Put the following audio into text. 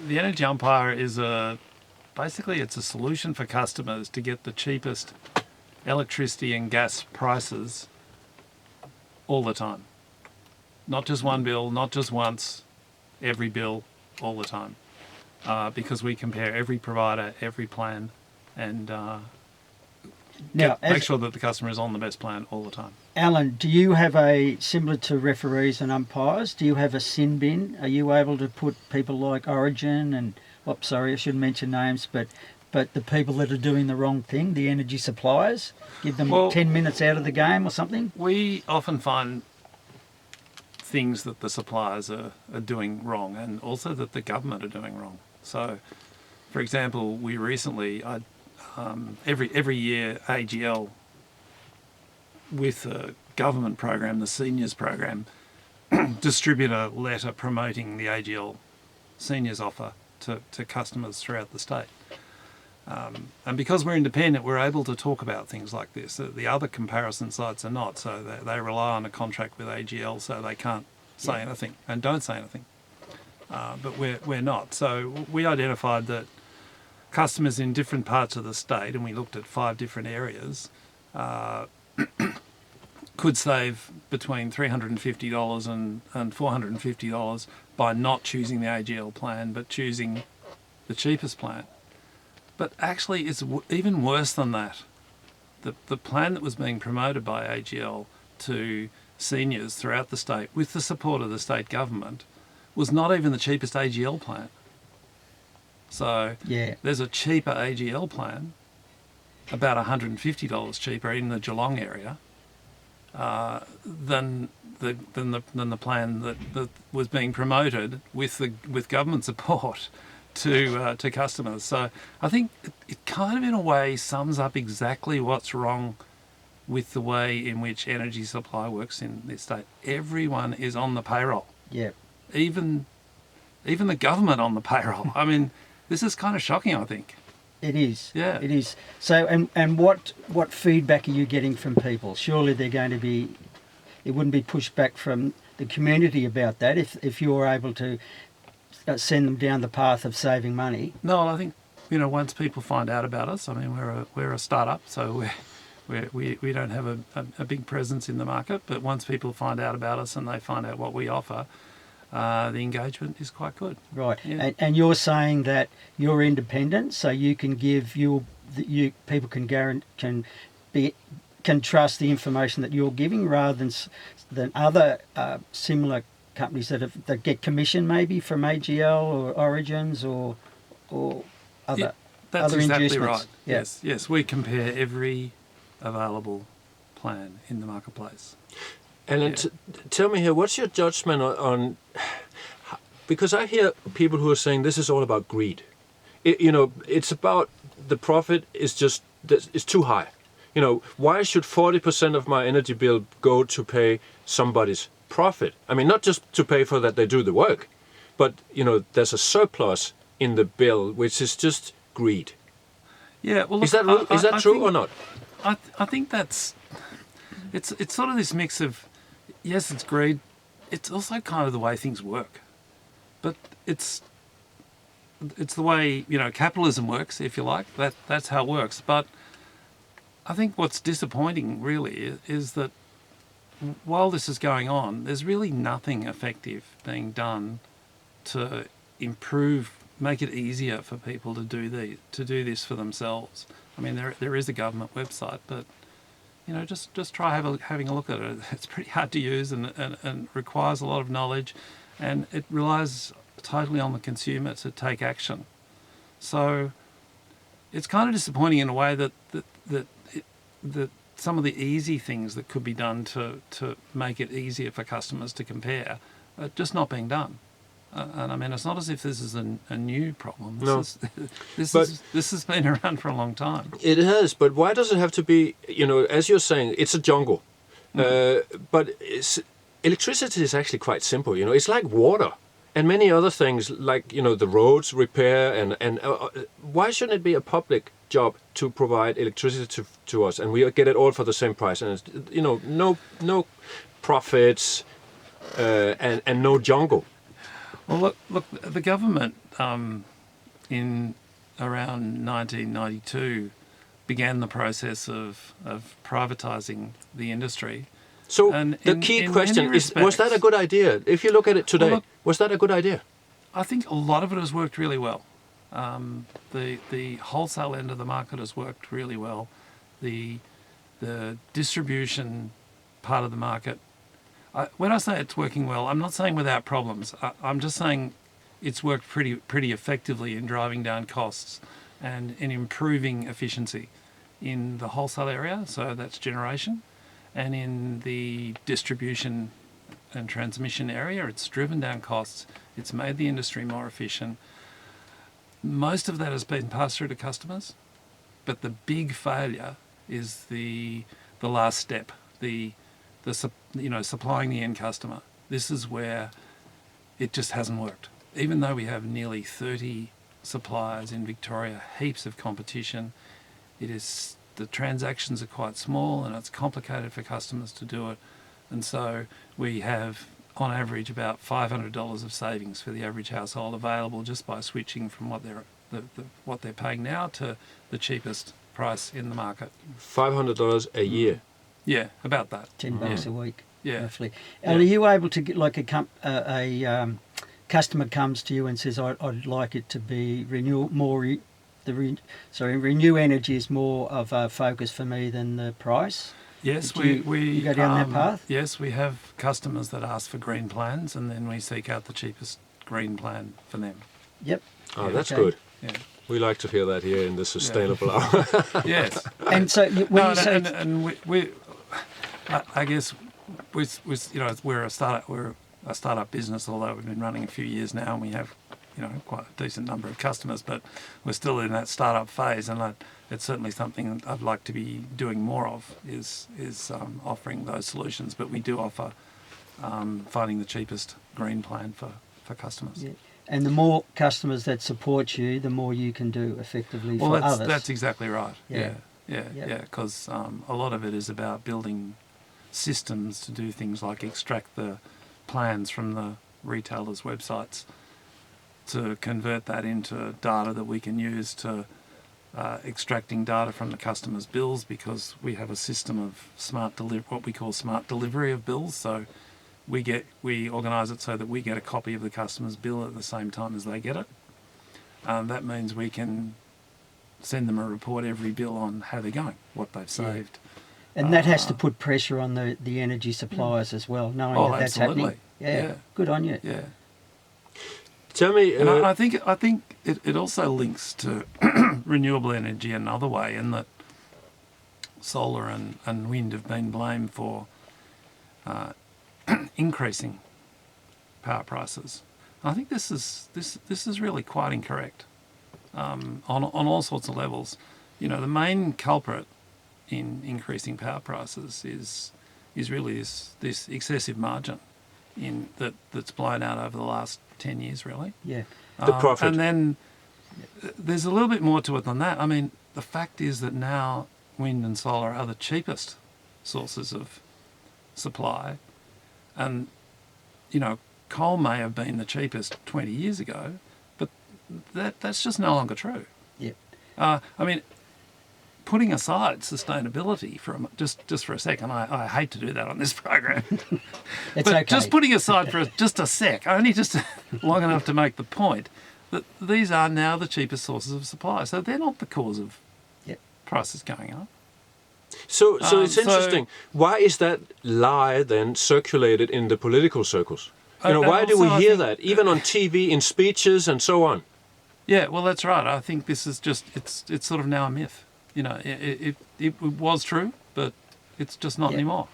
The Energy Umpire is basically it's a solution for customers to get the cheapest electricity and gas prices all the time. Not just one bill, not just once, every bill, all the time. Because we compare every provider, every plan, and make sure that the customer is on the best plan all the time. Alan, do you have similar to referees and umpires, do you have a sin bin? Are you able to put people like Origin and, I shouldn't mention names, but the people that are doing the wrong thing, the energy suppliers, give them 10 minutes out of the game or something? We often find things that the suppliers are doing wrong, and also that the government are doing wrong. So, for example, we recently, every year AGL, with a government program, the seniors program, distribute a letter promoting the AGL seniors offer to customers throughout the state. And because we're independent, we're able to talk about things like this. The other comparison sites are not, so they rely on a contract with AGL, so they can't say anything and don't say anything. But we're not. So we identified that customers in different parts of the state, and we looked at 5 different areas, could save between $350 and $450 by not choosing the AGL plan, but choosing the cheapest plan. But actually, it's even worse than that. The plan that was being promoted by AGL to seniors throughout the state, with the support of the state government, was not even the cheapest AGL plan. So there's a cheaper AGL plan, about $150 cheaper in the Geelong area, than the plan that was being promoted with government support to customers. So I think it kind of in a way sums up exactly what's wrong with the way in which energy supply works in this state. Everyone is on the payroll. Yeah. Even the government on the payroll. I mean, this is kind of shocking, I think. It is. Yeah. It is. So, and what feedback are you getting from people? Surely they're going to be, it wouldn't be pushed back from the community about that if you're able to send them down the path of saving money. No, I think, once people find out about us, I mean, we're a startup, so we don't have a big presence in the market, but once people find out about us and they find out what we offer, the engagement is quite good. Right, yeah. And you're saying that you're independent, so you can give people can trust the information that you're giving rather than other similar companies that get commission maybe from AGL or Origins or other that's other exactly inducements. Right. Yes, we compare every available plan in the marketplace. And tell me here, what's your judgment on because I hear people who are saying this is all about greed. It's about the profit is too high. Why should 40% of my energy bill go to pay somebody's profit? I mean, not just to pay for that they do the work, but there's a surplus in the bill which is just greed. Yeah, well, is that true or not? I think it's sort of this mix of, yes, it's greed. It's also kind of the way things work, but it's the way capitalism works, if you like. That's how it works. But I think what's disappointing really is that while this is going on, there's really nothing effective being done to make it easier for people to do this for themselves. I mean, there is a government website, but just try having a look at it. It's pretty hard to use and requires a lot of knowledge, and it relies totally on the consumer to take action. So it's kind of disappointing in a way that some of the easy things that could be done to make it easier for customers to compare are just not being done. And I mean, it's not as if this is a new problem. This has been around for a long time. It has, but why does it have to be, as you're saying, it's a jungle. But electricity is actually quite simple. It's like water and many other things, like, the roads repair and why shouldn't it be a public job to provide electricity to us, and we get it all for the same price, and it's, no profits and no jungle. Well, look, the government in around 1992 began the process of privatising the industry. So And the key in question many is, was that a respects- good idea? If you look at it today, Well, look- was that a good idea? I think a lot of it has worked really well. The wholesale end of the market has worked really well. The distribution part of the market, when I say it's working well, I'm not saying without problems. I'm just saying it's worked pretty effectively in driving down costs and in improving efficiency in the wholesale area, so that's generation, and in the distribution and transmission area. It's driven down costs. It's made the industry more efficient. Most of that has been passed through to customers, but the big failure is the last step, supplying the end customer. This is where it just hasn't worked. Even though we have nearly 30 suppliers in Victoria, heaps of competition, the transactions are quite small and it's complicated for customers to do it. And so we have, on average, about $500 of savings for the average household available just by switching from what they're paying now to the cheapest price in the market. $500 a year. Yeah, about that. $10 a week, Yeah. roughly. Yeah. And are you able to get like a customer comes to you and says, "I'd like it to be renew energy is more of a focus for me than the price." Yes, Do you go down that path? Yes, we have customers that ask for green plans, and then we seek out the cheapest green plan for them. Yep. Oh, that's Okay. good. Yeah. We like to hear that here in the Sustainable Hour. Yes. And so when No, you say I guess we're a startup business, although we've been running a few years now, and we have quite a decent number of customers, but we're still in that startup phase, and it's certainly something I'd like to be doing more of is offering those solutions. But we do offer finding the cheapest green plan for customers. Yeah. And the more customers that support you, the more you can do effectively Well, for others. that's exactly right. Yeah. Yeah. Because a lot of it is about building systems to do things like extract the plans from the retailers' websites, to convert that into data that we can use to extracting data from the customers' bills, because we have a system of what we call smart delivery of bills. So we organise it so that we get a copy of the customer's bill at the same time as they get it. That means we can send them a report every bill on how they're going, what they've saved. And that has to put pressure on the energy suppliers as well, knowing that that's absolutely. happening. Yeah. Good on you. Yeah. Tell me, And I think it also links to renewable energy another way, in that solar and wind have been blamed for increasing power prices. I think this is really quite incorrect on all sorts of levels. The main culprit in increasing power prices is really this excessive margin that's blown out over the last 10 years, really. Yeah. the profit. And then there's a little bit more to it than that. I mean, the fact is that now wind and solar are the cheapest sources of supply. And, coal may have been the cheapest 20 years ago, but that's just no longer true. Yep. I mean, putting aside sustainability just for a second, I hate to do that on this program. It's But okay. just putting aside for just a sec, only just long enough to make the point that these are now the cheapest sources of supply. So they're not the cause of Yep. prices going up. So it's so- interesting. Why is that lie then circulated in the political circles? And Why do we also I hear think- that, even on TV, in speeches and so on? Yeah, well, that's right. I think this is just, it's sort of now a myth. It was true, but it's just not Yeah. anymore.